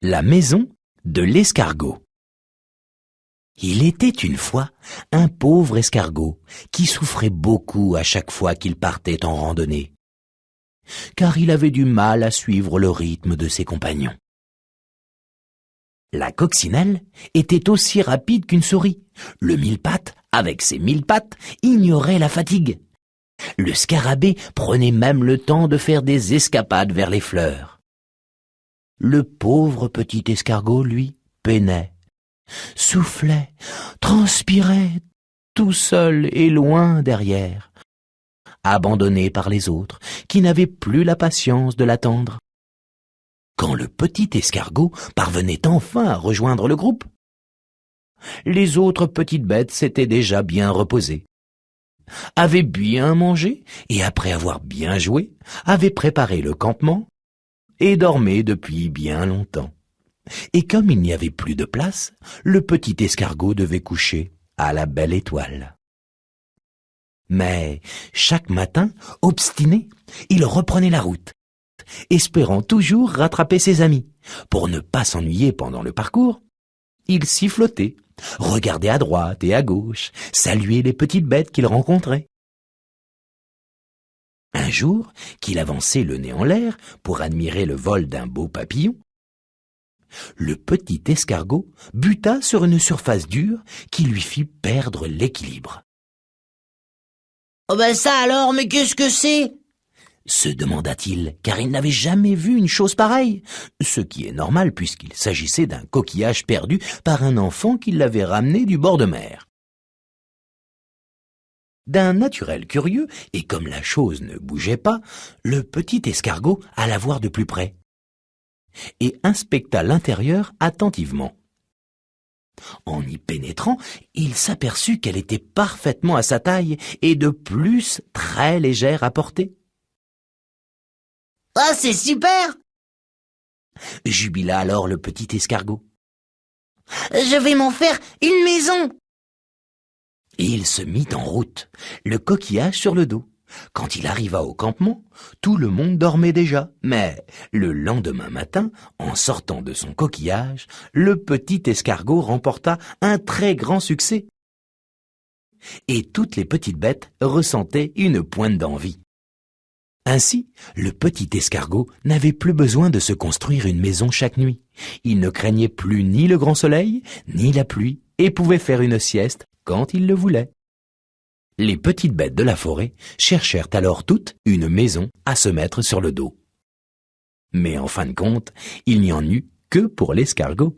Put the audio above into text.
La maison de l'escargot. Il était une fois un pauvre escargot qui souffrait beaucoup à chaque fois qu'il partait en randonnée, car il avait du mal à suivre le rythme de ses compagnons. La coccinelle était aussi rapide qu'une souris. Le mille-pattes, avec ses 1000 pattes, ignorait la fatigue. Le scarabée prenait même le temps de faire des escapades vers les fleurs. Le pauvre petit escargot, lui, peinait, soufflait, transpirait, tout seul et loin derrière, abandonné par les autres, qui n'avaient plus la patience de l'attendre. Quand le petit escargot parvenait enfin à rejoindre le groupe, les autres petites bêtes s'étaient déjà bien reposées, avaient bien mangé et après avoir bien joué, avaient préparé le campement et dormaient depuis bien longtemps. Et comme il n'y avait plus de place, le petit escargot devait coucher à la belle étoile. Mais chaque matin, obstiné, il reprenait la route, espérant toujours rattraper ses amis. Pour ne pas s'ennuyer pendant le parcours, il sifflotait, regardait à droite et à gauche, saluait les petites bêtes qu'il rencontrait. Un jour, qu'il avançait le nez en l'air pour admirer le vol d'un beau papillon, le petit escargot buta sur une surface dure qui lui fit perdre l'équilibre. « Oh ben ça alors, mais qu'est-ce que c'est ?» se demanda-t-il, car il n'avait jamais vu une chose pareille, ce qui est normal puisqu'il s'agissait d'un coquillage perdu par un enfant qui l'avait ramené du bord de mer. D'un naturel curieux, et comme la chose ne bougeait pas, le petit escargot alla voir de plus près et inspecta l'intérieur attentivement. En y pénétrant, il s'aperçut qu'elle était parfaitement à sa taille et de plus très légère à porter. « Ah, c'est super !» jubila alors le petit escargot. « Je vais m'en faire une maison !» Et il se mit en route, le coquillage sur le dos. Quand il arriva au campement, tout le monde dormait déjà. Mais le lendemain matin, en sortant de son coquillage, le petit escargot remporta un très grand succès. Et toutes les petites bêtes ressentaient une pointe d'envie. Ainsi, le petit escargot n'avait plus besoin de se construire une maison chaque nuit. Il ne craignait plus ni le grand soleil, ni la pluie, et pouvait faire une sieste quand il le voulait. Les petites bêtes de la forêt cherchèrent alors toutes une maison à se mettre sur le dos. Mais en fin de compte, il n'y en eut que pour l'escargot.